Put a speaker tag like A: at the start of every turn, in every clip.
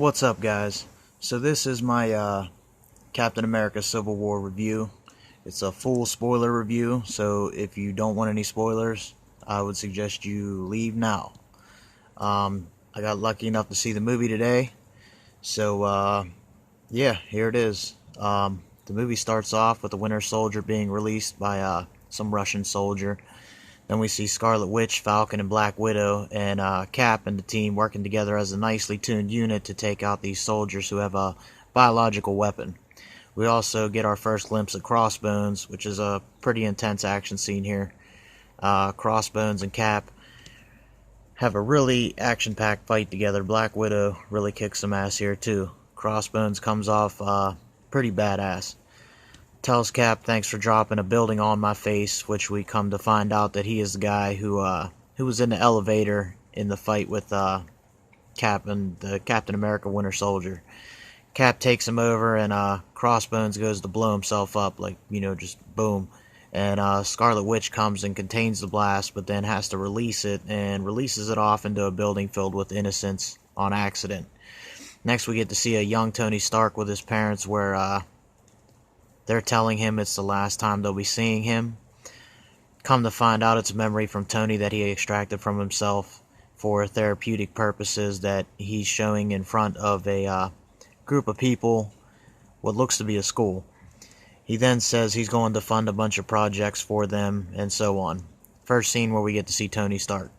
A: What's up, guys? So this is my Captain America Civil War review. It's a full spoiler review, so if you don't want any spoilers, I would suggest you leave now. I got lucky enough to see the movie today, so yeah, here it is. The movie starts off with the Winter Soldier being released by some Russian soldier. Then we see Scarlet Witch, Falcon, and Black Widow, and Cap and the team working together as a nicely tuned unit to take out these soldiers who have a biological weapon. We also get our first glimpse of Crossbones, which is a pretty intense action scene here. Crossbones and Cap have a really action-packed fight together. Black Widow really kicks some ass here too. Crossbones comes off pretty badass. Tells Cap thanks for dropping a building on my face, which we come to find out that he is the guy who was in the elevator in the fight with Cap and the Captain America Winter Soldier. Cap takes him over, and Crossbones goes to blow himself up, like, just boom. And Scarlet Witch comes and contains the blast, but then has to release it, and releases it off into a building filled with innocents on accident. Next, we get to see a young Tony Stark with his parents, where they're telling him it's the last time they'll be seeing him. Come to find out it's a memory from Tony that he extracted from himself for therapeutic purposes that he's showing in front of a group of people, what looks to be a school. He then says he's going to fund a bunch of projects for them and so on. First scene where we get to see Tony Stark.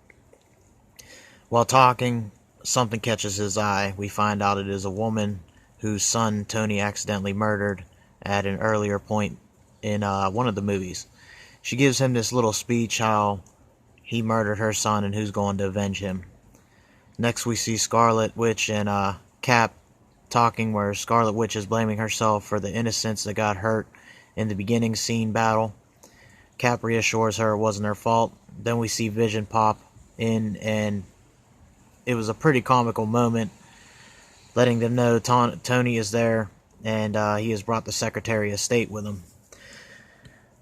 A: While talking, something catches his eye. We find out it is a woman whose son Tony accidentally murdered at an earlier point in one of the movies. She gives him this little speech how he murdered her son and who's going to avenge him. Next we see Scarlet Witch and Cap talking, where Scarlet Witch is blaming herself for the innocents that got hurt in the beginning scene battle. Cap reassures her it wasn't her fault. Then we see Vision pop in, and it was a pretty comical moment, letting them know Tony is there, and he has brought the Secretary of State with him.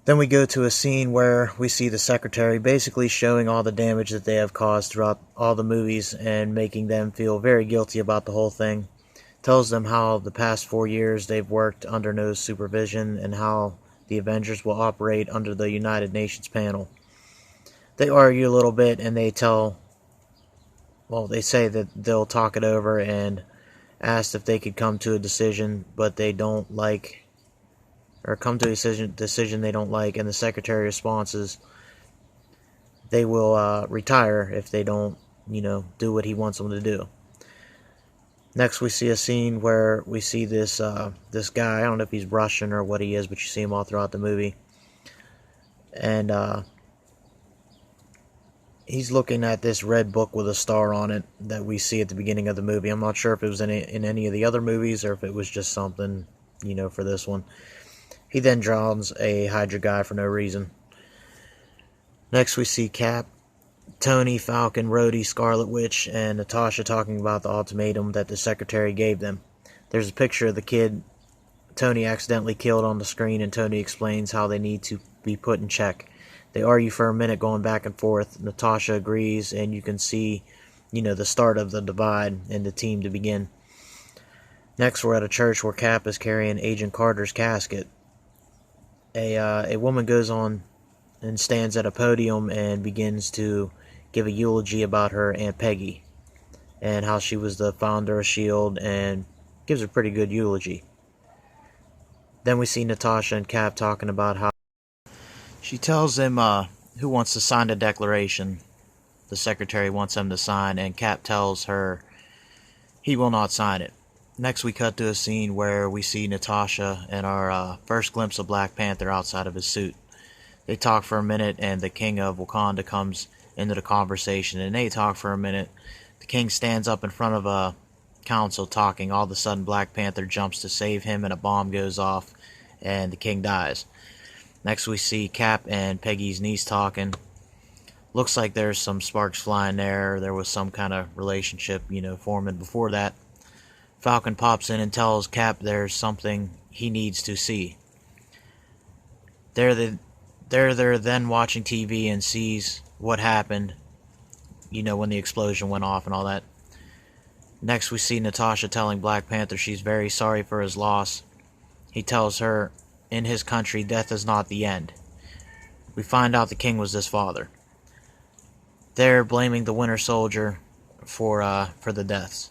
A: Then we go to a scene where we see the Secretary basically showing all the damage that they have caused throughout all the movies and making them feel very guilty about the whole thing. Tells them how the past 4 years they've worked under no supervision and how the Avengers will operate under the United Nations panel. They argue a little bit, and they say that they'll talk it over and asked if they could come to a decision, but they don't like, or come to a decision they don't like, and the Secretary responses they will retire if they don't, do what he wants them to do. Next we see a scene where we see this guy, I don't know if he's Russian or what he is, but you see him all throughout the movie, and he's looking at this red book with a star on it that we see at the beginning of the movie. I'm not sure if it was in any of the other movies or if it was just something, for this one. He then drowns a Hydra guy for no reason. Next we see Cap, Tony, Falcon, Rhodey, Scarlet Witch, and Natasha talking about the ultimatum that the Secretary gave them. There's a picture of the kid Tony accidentally killed on the screen, and Tony explains how they need to be put in check. They argue for a minute, going back and forth. Natasha agrees, and you can see, the start of the divide in the team to begin. Next, we're at a church where Cap is carrying Agent Carter's casket. A woman goes on and stands at a podium and begins to give a eulogy about her Aunt Peggy and how she was the founder of S.H.I.E.L.D. and gives a pretty good eulogy. Then we see Natasha and Cap talking about how she tells him who wants to sign the declaration the Secretary wants him to sign, and Cap tells her he will not sign it. Next we cut to a scene where we see Natasha and our first glimpse of Black Panther outside of his suit. They talk for a minute, and the King of Wakanda comes into the conversation, and they talk for a minute. The King stands up in front of a council talking. All of a sudden Black Panther jumps to save him, and a bomb goes off, and the King dies. Next we see Cap and Peggy's niece talking. Looks like there's some sparks flying there. There was some kind of relationship, forming before that. Falcon pops in and tells Cap there's something he needs to see. They're then watching TV and sees what happened, when the explosion went off and all that. Next we see Natasha telling Black Panther she's very sorry for his loss. He tells her, in his country, death is not the end. We find out the king was his father. They're blaming the Winter Soldier for the deaths.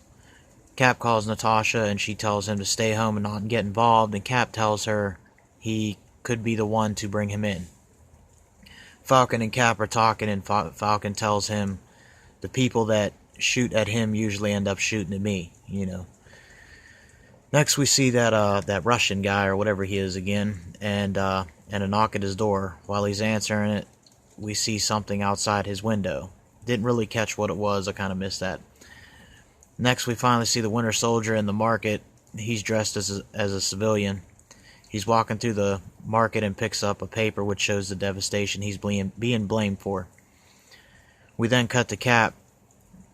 A: Cap calls Natasha and she tells him to stay home and not get involved, and Cap tells her he could be the one to bring him in. Falcon and Cap are talking, and Falcon tells him the people that shoot at him usually end up shooting at me, you know. Next we see that Russian guy or whatever he is again, and a knock at his door. While he's answering it, we see something outside his window. Didn't really catch what it was, I kind of missed that. Next we finally see the Winter Soldier in the market. He's dressed as a civilian. He's walking through the market and picks up a paper which shows the devastation he's being blamed for. We then cut to Cap.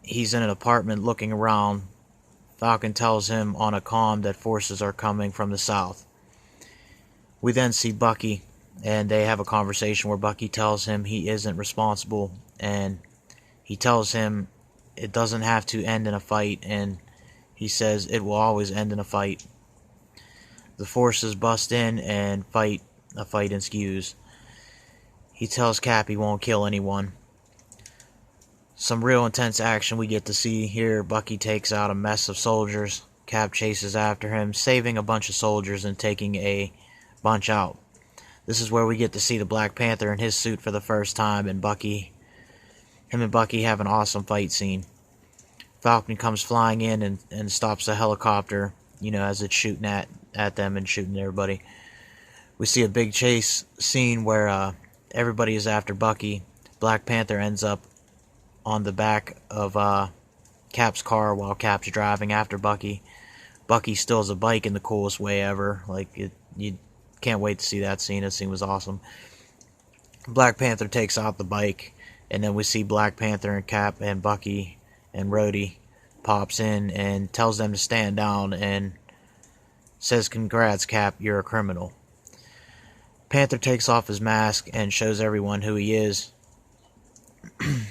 A: He's in an apartment looking around. Falcon tells him on a comm that forces are coming from the south. We then see Bucky, and they have a conversation where Bucky tells him he isn't responsible, and he tells him it doesn't have to end in a fight, and he says it will always end in a fight. The forces bust in and a fight ensues. He tells Cap he won't kill anyone. Some real intense action we get to see here. Bucky takes out a mess of soldiers. Cap chases after him, saving a bunch of soldiers and taking a bunch out. This is where we get to see the Black Panther in his suit for the first time, and him and Bucky have an awesome fight scene. Falcon comes flying in and stops the helicopter, you know, as it's shooting at them and shooting everybody. We see a big chase scene where everybody is after Bucky. Black Panther ends up on the back of Cap's car while Cap's driving after Bucky. Bucky steals a bike in the coolest way ever. You can't wait to see that scene. That scene was awesome. Black Panther takes out the bike, and then we see Black Panther and Cap and Bucky and Rhodey pops in and tells them to stand down and says, "Congrats, Cap, you're a criminal." Panther takes off his mask and shows everyone who he is.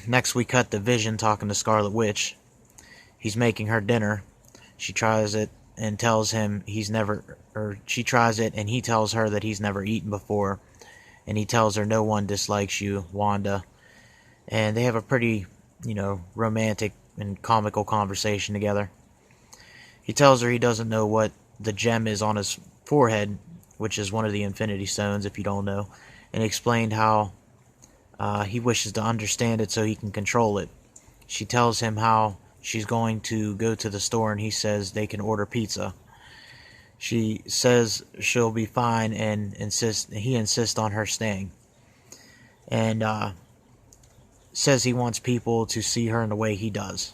A: Next we cut to Vision talking to Scarlet Witch. He's making her dinner. She tries it and tells him she tries it and he tells her that he's never eaten before. And he tells her, "No one dislikes you, Wanda." And they have a pretty, romantic and comical conversation together. He tells her he doesn't know what the gem is on his forehead, which is one of the Infinity Stones, if you don't know. And he explained how he wishes to understand it so he can control it. She tells him how she's going to go to the store, and he says they can order pizza. She says she'll be fine and he insists on her staying. And says he wants people to see her in the way he does.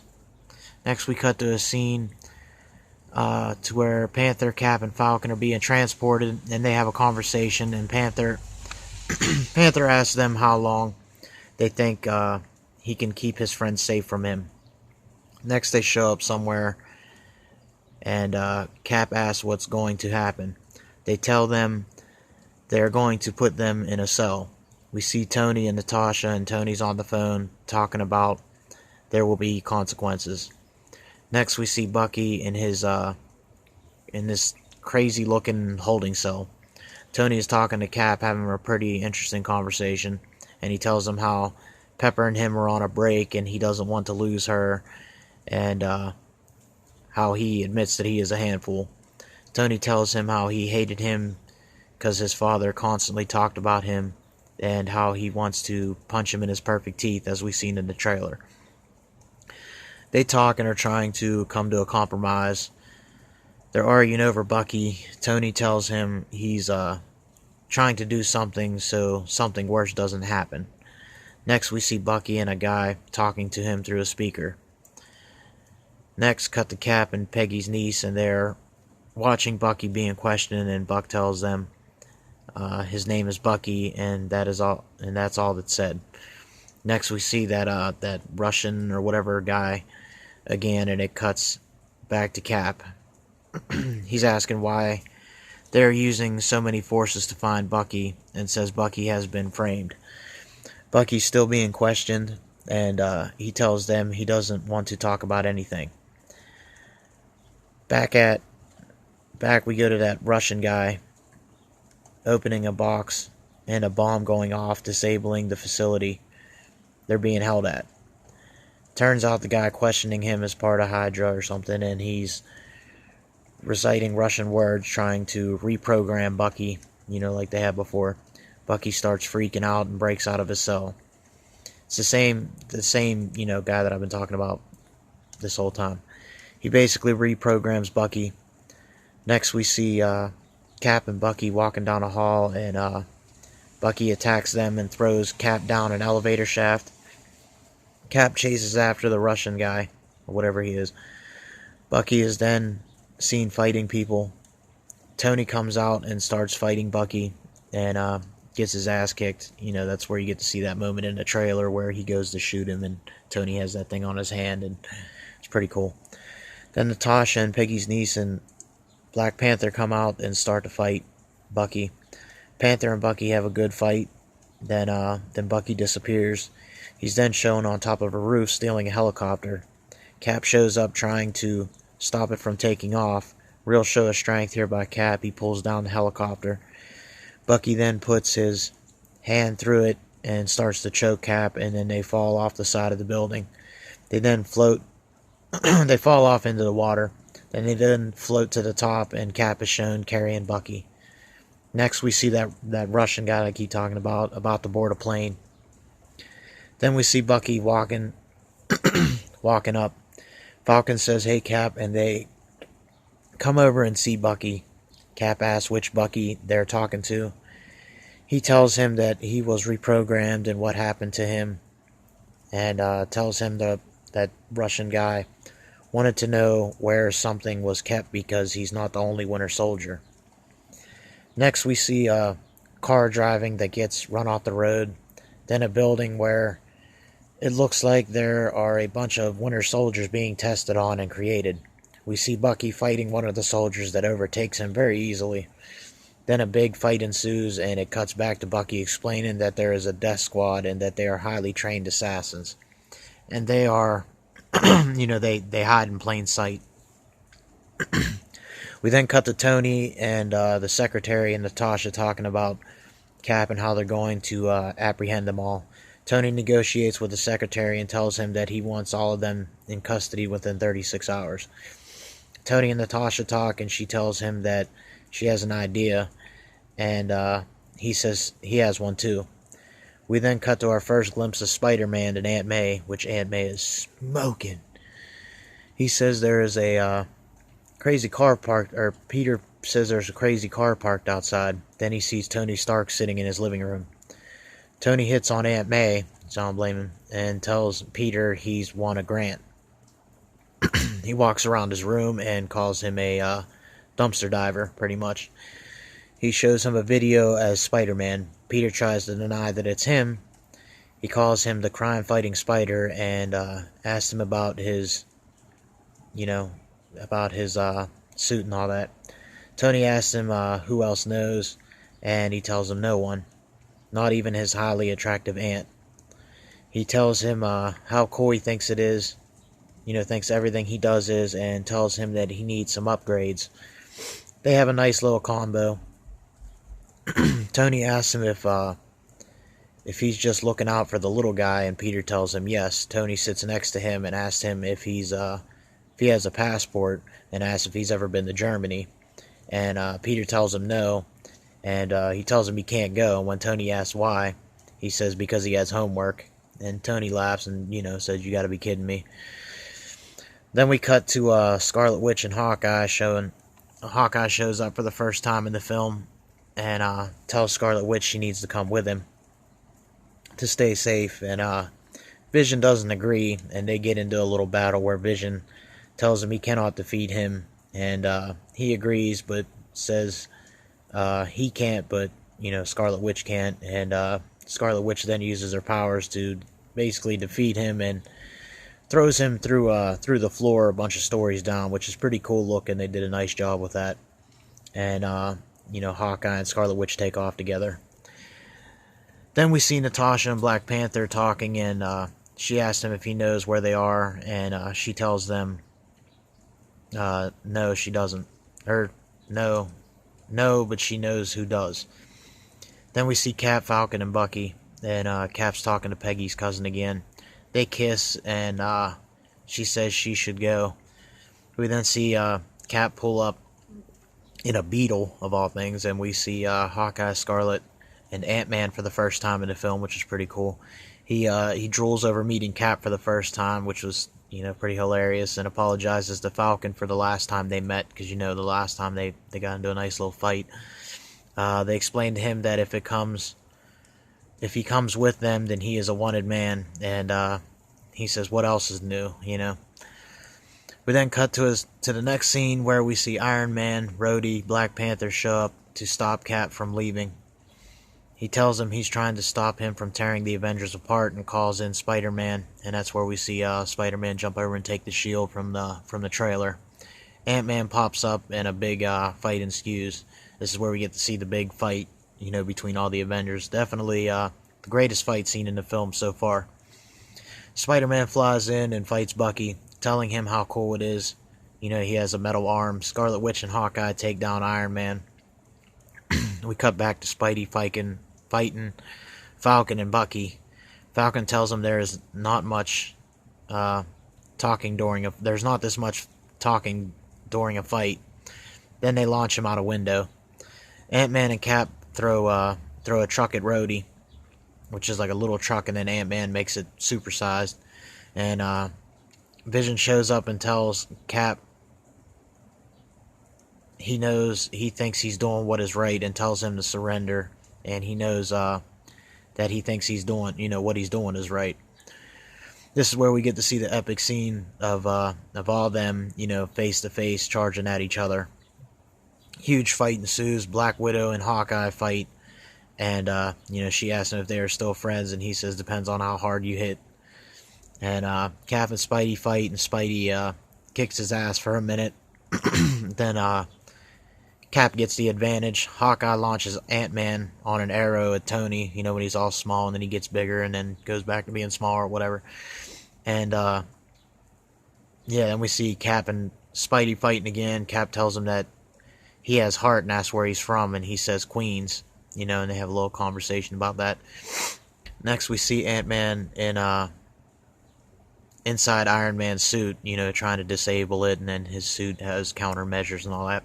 A: Next we cut to a scene to where Panther, Cap, and Falcon are being transported, and they have a conversation, and Panther asks them how long they think he can keep his friends safe from him. Next they show up somewhere, and Cap asks what's going to happen. They tell them they're going to put them in a cell. We see Tony and Natasha, and Tony's on the phone talking about there will be consequences. Next we see Bucky in his in this crazy looking holding cell. Tony is talking to Cap, having a pretty interesting conversation, and he tells him how Pepper and him are on a break and he doesn't want to lose her, and how he admits that he is a handful. Tony tells him how he hated him because his father constantly talked about him, and how he wants to punch him in his perfect teeth, as we've seen in the trailer. They talk and are trying to come to a compromise. They're arguing over Bucky. Tony tells him he's trying to do something so something worse doesn't happen. Next we see Bucky and a guy talking to him through a speaker. Next, cut to Cap and Peggy's niece, and they're watching Bucky being questioned, and Buck tells them his name is Bucky, and that's all that's said. Next we see that Russian or whatever guy again, and it cuts back to Cap. He's asking why they're using so many forces to find Bucky, and says Bucky has been framed. Bucky's still being questioned, and he tells them he doesn't want to talk about anything. Back we go to that Russian guy opening a box and a bomb going off, disabling the facility they're being held at. Turns out the guy questioning him is part of Hydra or something, and he's reciting Russian words trying to reprogram Bucky, like they had before. Bucky starts freaking out and breaks out of his cell. It's the same, guy that I've been talking about this whole time. He basically reprograms Bucky. Next we see Cap and Bucky walking down a hall, and Bucky attacks them and throws Cap down an elevator shaft. Cap chases after the Russian guy, or whatever he is. Bucky is then seen fighting people. Tony comes out and starts fighting Bucky, and gets his ass kicked. That's where you get to see that moment in the trailer where he goes to shoot him, and Tony has that thing on his hand, and it's pretty cool. Then Natasha and Peggy's niece and Black Panther come out and start to fight Bucky. Panther and Bucky have a good fight. Then Bucky disappears. He's then shown on top of a roof stealing a helicopter. Cap shows up trying to stop it from taking off. Real show of strength here by Cap. He pulls down the helicopter. Bucky then puts his hand through it and starts to choke Cap, and then they fall off the side of the building. They then float. They fall off into the water. Then they then float to the top, and Cap is shown carrying Bucky. Next we see that Russian guy I keep talking about to board a plane. Then we see Bucky walking up. Falcon says, "Hey, Cap," and they come over and see Bucky. Cap asks which Bucky they're talking to. He tells him that he was reprogrammed and what happened to him, and tells him that Russian guy wanted to know where something was kept because he's not the only Winter Soldier. Next we see a car driving that gets run off the road. Then a building where it looks like there are a bunch of Winter Soldiers being tested on and created. We see Bucky fighting one of the soldiers that overtakes him very easily. Then a big fight ensues, and it cuts back to Bucky explaining that there is a death squad and that they are highly trained assassins. And they are, they hide in plain sight. We then cut to Tony and the secretary and Natasha talking about Cap and how they're going to apprehend them all. Tony negotiates with the secretary and tells him that he wants all of them in custody within 36 hours. Tony and Natasha talk, and she tells him that she has an idea, and he says he has one too. We then cut to our first glimpse of Spider-Man and Aunt May, which Aunt May is smoking. He says there is a crazy car parked, or Peter says there's a crazy car parked outside. Then he sees Tony Stark sitting in his living room. Tony hits on Aunt May, so I don't blame him, and tells Peter he's won a grant. He walks around his room and calls him a dumpster diver, pretty much. He shows him a video as Spider-Man. Peter tries to deny that it's him. He calls him the crime-fighting spider and asks him about his, suit and all that. Tony asks him who else knows, and he tells him no one. Not even his highly attractive aunt. He tells him how cool he thinks it is, thinks everything he does is, and tells him that he needs some upgrades. They have a nice little combo. Tony asks him if he's just looking out for the little guy, and Peter tells him yes. Tony sits next to him and asks him if he has a passport, and asks if he's ever been to Germany. And Peter tells him no. And he tells him he can't go. And when Tony asks why, he says because he has homework. And Tony laughs and, says, "You gotta be kidding me." Then we cut to Scarlet Witch and Hawkeye showing. Hawkeye shows up for the first time in the film and tells Scarlet Witch she needs to come with him to stay safe. And Vision doesn't agree, and they get into a little battle where Vision tells him he cannot defeat him. And he agrees, but says he can't, but Scarlet Witch can't, and Scarlet Witch then uses her powers to basically defeat him and throws him through the floor a bunch of stories down, which is pretty cool looking. They did a nice job with that. And Hawkeye and Scarlet Witch take off together. Then we see Natasha and Black Panther talking, and she asks him if he knows where they are, and she tells them No, she doesn't. Or, no. No, but she knows who does. Then we see Cap, Falcon, and Bucky, and Cap's talking to Peggy's cousin again. They kiss, and she says she should go. We then see Cap pull up in a Beetle, of all things, and we see Hawkeye, Scarlet, and Ant-Man for the first time in the film, which is pretty cool. He drools over meeting Cap for the first time, which was, pretty hilarious, and apologizes to Falcon for the last time they met, because, the last time they got into a nice little fight. They explain to him that if he comes with them, then he is a wanted man, and he says, what else is new, We then cut to the next scene where we see Iron Man, Rhodey, Black Panther show up to stop Cap from leaving. He tells him he's trying to stop him from tearing the Avengers apart and calls in Spider-Man, and that's where we see Spider-Man jump over and take the shield from the trailer. Ant-Man pops up and a big fight ensues. This is where we get to see the big fight, between all the Avengers. Definitely the greatest fight scene in the film so far. Spider-Man flies in and fights Bucky, telling him how cool it is. He has a metal arm. Scarlet Witch and Hawkeye take down Iron Man. We cut back to Spidey fighting Falcon and Bucky. Falcon tells him there is not much talking there's not this much talking during a fight. Then they launch him out a window. Ant-Man and Cap throw a truck at Rhodey, which is like a little truck, and then Ant-Man makes it supersized. And Vision shows up and tells Cap he thinks he's doing what is right, and tells him to surrender. And he knows that he thinks he's doing, what he's doing is right. This is where we get to see the epic scene of all them, face to face, charging at each other. Huge fight ensues. Black Widow and Hawkeye fight, and she asks him if they are still friends, and he says depends on how hard you hit. And Cap and Spidey fight, and Spidey kicks his ass for a minute. Then Cap gets the advantage. Hawkeye launches Ant-Man on an arrow at Tony, when he's all small, and then he gets bigger and then goes back to being small or whatever. And then we see Cap and Spidey fighting again. Cap tells him that he has heart and asks where he's from, and he says Queens, and they have a little conversation about that. Next we see Ant-Man in inside Iron Man's suit, trying to disable it, and then his suit has countermeasures and all that.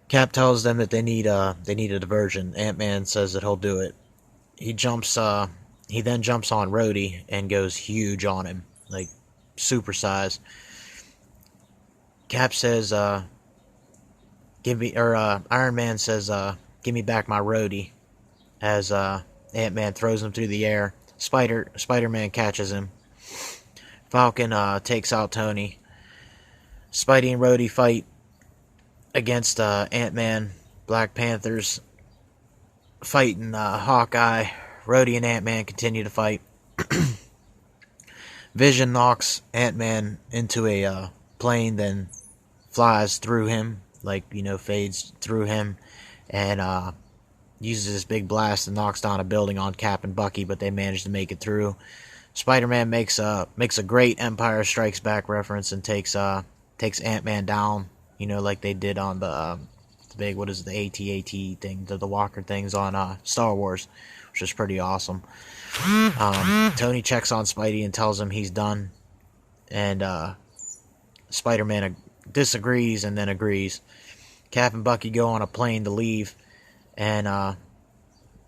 A: Cap tells them that they need a diversion. Ant-Man says that he'll do it. He then jumps on Rhodey and goes huge on him, like supersize. Cap says, Iron Man says, give me back my Rhodey, as Ant-Man throws him through the air. Spider-Man catches him. Falcon takes out Tony. Spidey and Rhodey fight against Ant-Man. Black Panther's fighting Hawkeye. Rhodey and Ant-Man continue to fight. Vision knocks Ant-Man into a plane, then flies through him, fades through him, and uses this big blast and knocks down a building on Cap and Bucky, but they manage to make it through. Spider-Man makes a great Empire Strikes Back reference and takes Ant-Man down, like they did on the big, the AT-AT thing, the Walker things on Star Wars, which is pretty awesome. Tony checks on Spidey and tells him he's done, and Spider-Man disagrees and then agrees. Cap and Bucky go on a plane to leave, and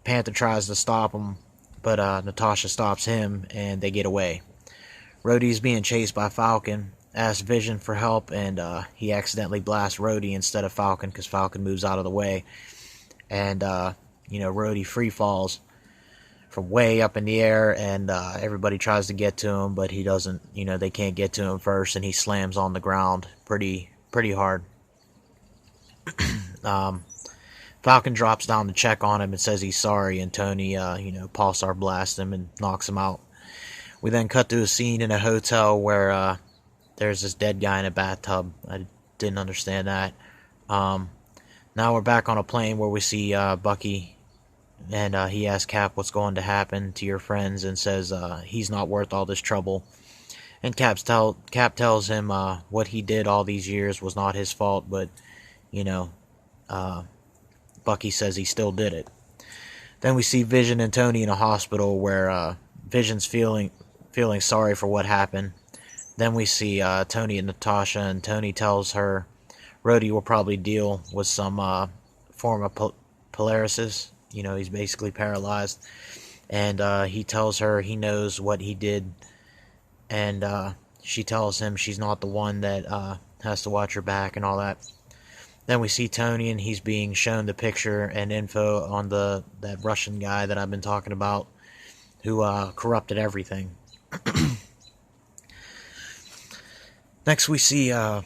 A: Panther tries to stop him, but Natasha stops him, and they get away. Rhodey's being chased by Falcon, asks Vision for help, and he accidentally blasts Rhodey instead of Falcon, because Falcon moves out of the way. And, Rhodey free falls from way up in the air, and everybody tries to get to him, but he doesn't, they can't get to him first, and he slams on the ground pretty hard. Falcon drops down to check on him and says he's sorry, and Tony, pulsar blasts him and knocks him out. We then cut to a scene in a hotel where there's this dead guy in a bathtub. I didn't understand that. Now we're back on a plane where we see Bucky, and he asks Cap what's going to happen to your friends, and says he's not worth all this trouble. And Cap tells him what he did all these years was not his fault, but you know, uh, Bucky says he still did it. Then we see Vision and Tony in a hospital where Vision's feeling sorry for what happened. Then we see Tony and Natasha, and Tony tells her Rhodey will probably deal with some form of paralysis. You know, he's basically paralyzed. And he tells her he knows what he did. And she tells him she's not the one that has to watch her back and all that. Then we see Tony, and he's being shown the picture and info on that Russian guy that I've been talking about, who corrupted everything. Next, we see a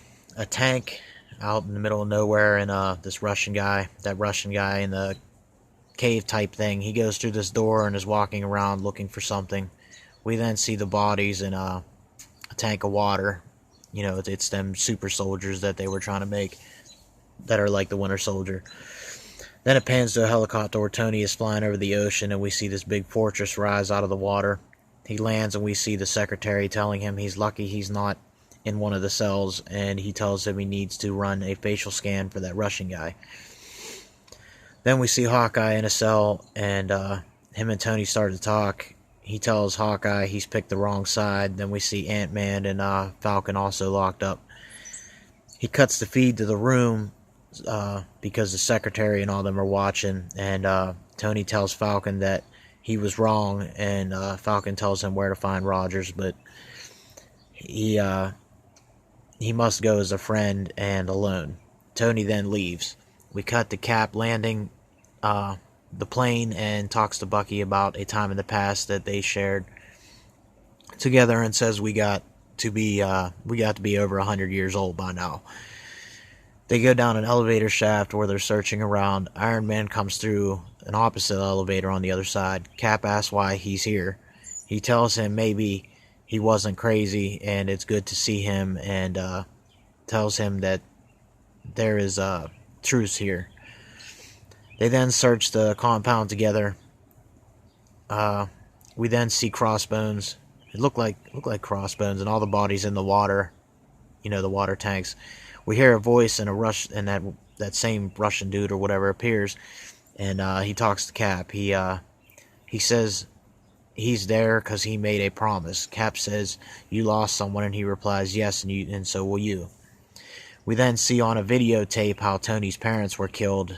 A: tank out in the middle of nowhere, and that Russian guy in the cave type thing, he goes through this door and is walking around looking for something. We then see the bodies in a tank of water. You know, it's them super soldiers that they were trying to make, that are like the Winter Soldier. Then it pans to a helicopter where Tony is flying over the ocean, and we see this big fortress rise out of the water. He lands, and we see the secretary telling him he's lucky he's not in one of the cells, and he tells him he needs to run a facial scan for that Russian guy. Then we see Hawkeye in a cell, and him and Tony start to talk. He tells Hawkeye he's picked the wrong side. Then we see Ant-Man and Falcon also locked up. He cuts the feed to the room because the secretary and all them are watching, and Tony tells Falcon that he was wrong, and Falcon tells him where to find Rogers, but he must go as a friend and alone. Tony then leaves. We cut to Cap landing the plane and talks to Bucky about a time in the past that they shared together, and says we got to be over 100 years old by now. They go down an elevator shaft where they're searching around. Iron Man comes through an opposite elevator on the other side. Cap asks why he's here. He tells him maybe he wasn't crazy and it's good to see him, and tells him that there is truce here. They then search the compound together. We then see Crossbones. It looked like Crossbones, and all the bodies in the water. You know, the water tanks. We hear a voice, and that same Russian dude or whatever appears, and he talks to Cap. He says he's there because he made a promise. Cap says, "You lost someone," and he replies, "Yes, and so will you." We then see on a videotape how Tony's parents were killed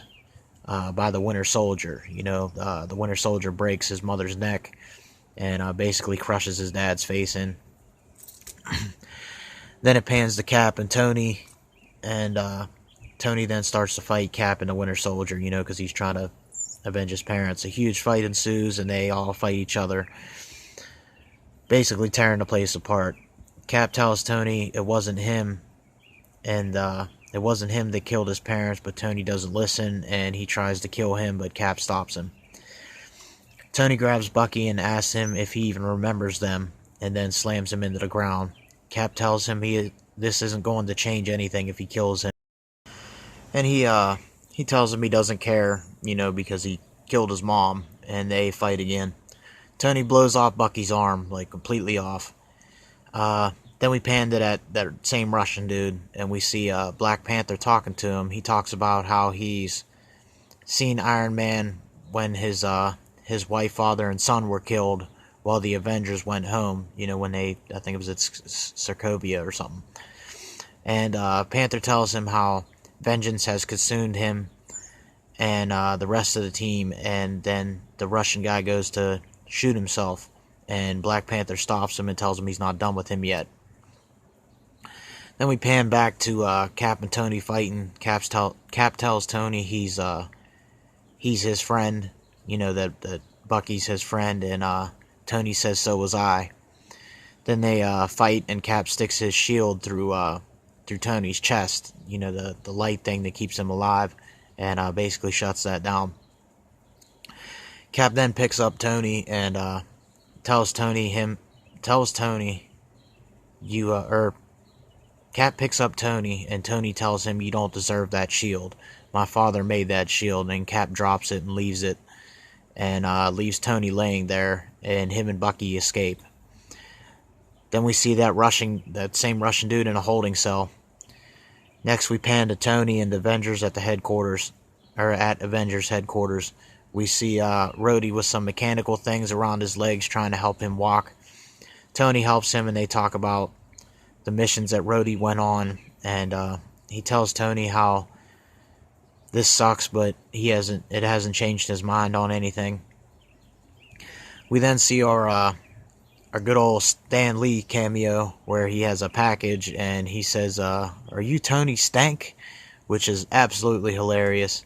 A: by the Winter Soldier. You know, the Winter Soldier breaks his mother's neck and basically crushes his dad's face in. Then it pans to Cap and Tony, and Tony then starts to fight Cap and the Winter Soldier, you know, because he's trying to avenge his parents. A huge fight ensues, and they all fight each other, basically tearing the place apart. Cap tells Tony it wasn't him, and it wasn't him that killed his parents, but Tony doesn't listen, and he tries to kill him, but Cap stops him. Tony grabs Bucky and asks him if he even remembers them, and then slams him into the ground. Cap tells him this isn't going to change anything if he kills him, and he tells him he doesn't care, you know, because he killed his mom, and they fight again. Tony blows off Bucky's arm, like completely off. Then we pan to that same Russian dude, and we see Black Panther talking to him. He talks about how he's seen Iron Man when his wife, father, and son were killed while the Avengers went home. You know, when I think it was at Sokovia or something. And Panther tells him how vengeance has consumed him and the rest of the team, and then the Russian guy goes to shoot himself, and Black Panther stops him and tells him he's not done with him yet. Then we pan back to Cap and Tony fighting. Cap tells Tony he's his friend, you know, that Bucky's his friend, and Tony says so was I. Then they fight, and Cap sticks his shield through Tony's chest, you know, the light thing that keeps him alive, and basically shuts that down. Cap then picks up Tony and tells Tony Cap picks up Tony, and Tony tells him, "You don't deserve that shield. My father made that shield," and Cap drops it and leaves it, and leaves Tony laying there, and him and Bucky escape. Then we see that same Russian dude in a holding cell. Next, we pan to Tony and the Avengers at the headquarters, or at Avengers headquarters. We see Rhodey with some mechanical things around his legs trying to help him walk. Tony helps him, and they talk about the missions that Rhodey went on, and he tells Tony how this sucks, but it hasn't changed his mind on anything. We then see our good old Stan Lee cameo, where he has a package and he says, "Are you Tony Stank?" Which is absolutely hilarious.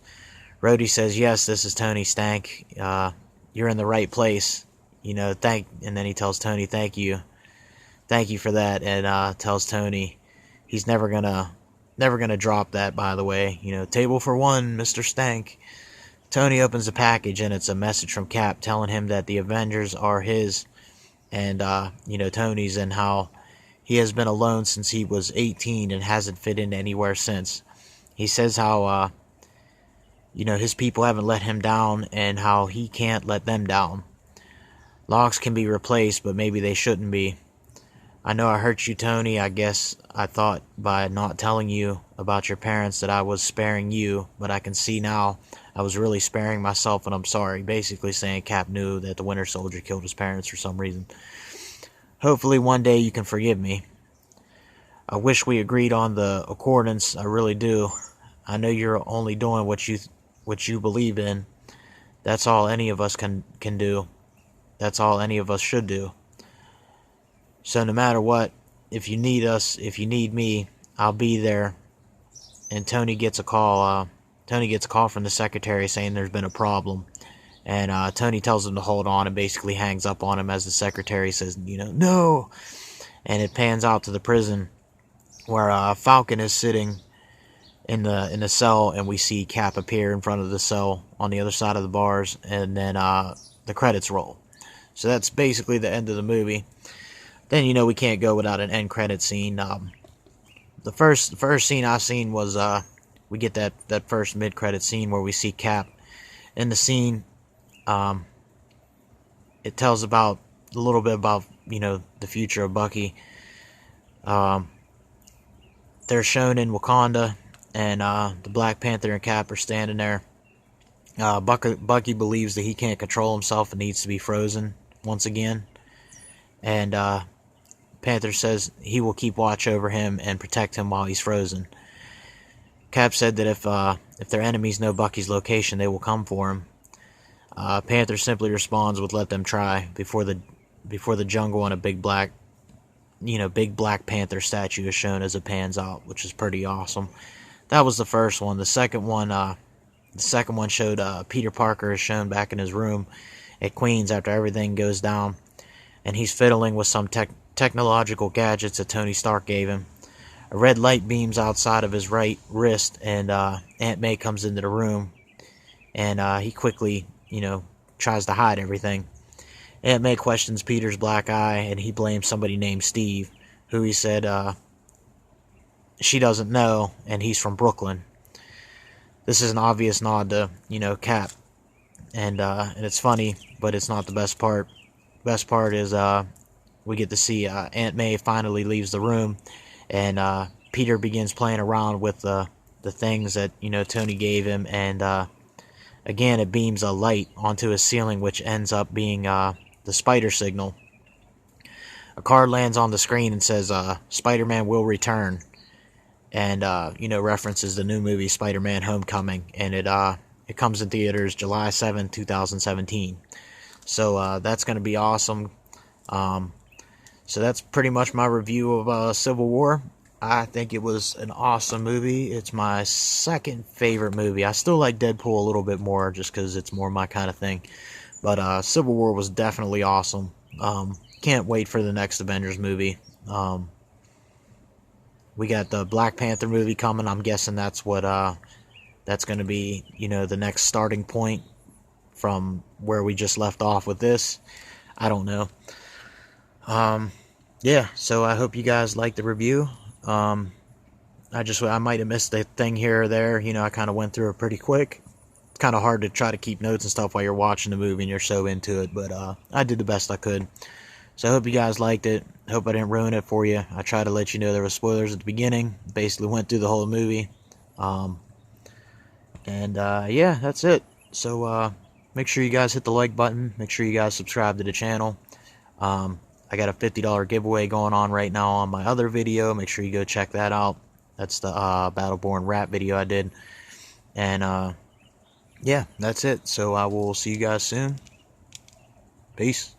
A: Rhodey says, "Yes, this is Tony Stank. You're in the right place. And then he tells Tony, "Thank you for that," and tells Tony he's never gonna drop that. By the way, table for one, Mr. Stank. Tony opens the package and it's a message from Cap telling him that the Avengers are his. And, Tony's, and how he has been alone since he was 18 and hasn't fit in anywhere since. He says how, his people haven't let him down and how he can't let them down. Locks can be replaced, but maybe they shouldn't be. I know I hurt you, Tony. I guess I thought by not telling you about your parents that I was sparing you, but I can see now I was really sparing myself, and I'm sorry. Basically saying Cap knew that the Winter Soldier killed his parents for some reason. Hopefully one day you can forgive me. I wish we agreed on the accordance. I really do. I know you're only doing what you believe in. That's all any of us can do. That's all any of us should do. So no matter what, if you need us, if you need me, I'll be there. And Tony gets a call. Tony gets a call from the secretary saying there's been a problem. And Tony tells him to hold on and basically hangs up on him as the secretary says, "No." And it pans out to the prison where Falcon is sitting in the cell, and we see Cap appear in front of the cell on the other side of the bars, and then the credits roll. So that's basically the end of the movie. Then we can't go without an end credit scene. The first scene I seen was we get that first mid credit scene where we see Cap in the scene. It tells a little bit about the future of Bucky. They're shown in Wakanda, and the Black Panther and Cap are standing there. Bucky believes that he can't control himself and needs to be frozen once again, and Panther says he will keep watch over him and protect him while he's frozen. Cap said that if their enemies know Bucky's location, they will come for him. Panther simply responds with "Let them try" before the jungle and a big Black Panther statue is shown as it pans out, which is pretty awesome. That was the first one. The second one showed Peter Parker is shown back in his room at Queens after everything goes down, and he's fiddling with some technological gadgets that Tony Stark gave him. A red light beams outside of his right wrist, and Aunt May comes into the room, and he quickly tries to hide everything. Aunt May questions Peter's black eye, and he blames somebody named Steve, who he said she doesn't know, and he's from Brooklyn. This is an obvious nod to Cap, and it's funny, but it's not the best part. Best part is we get to see Aunt May finally leaves the room, and Peter begins playing around with the things that Tony gave him, and again it beams a light onto his ceiling, which ends up being the spider signal. A card lands on the screen and says Spider-Man will return, and references the new movie Spider-Man Homecoming, and it comes in theaters July 7, 2017. So that's going to be awesome. So that's pretty much my review of Civil War. I think it was an awesome movie. It's my second favorite movie. I still like Deadpool a little bit more just because it's more my kind of thing. But Civil War was definitely awesome. Can't wait for the next Avengers movie. We got the Black Panther movie coming. I'm guessing that's that's going to be, the next starting point from where we just left off with this. I don't know. Yeah, so I hope you guys liked the review. I might have missed a thing here or there. I kind of went through it pretty quick. It's kind of hard to try to keep notes and stuff while you're watching the movie and you're so into it, but I did the best I could. So I hope you guys liked it. I hope I didn't ruin it for you. I tried to let you know there were spoilers at the beginning. Basically went through the whole movie. Yeah, that's it. So make sure you guys hit the like button. Make sure you guys subscribe to the channel. I got a $50 giveaway going on right now on my other video. Make sure you go check that out. That's the Battleborn rap video I did. And yeah, that's it. So I will see you guys soon. Peace.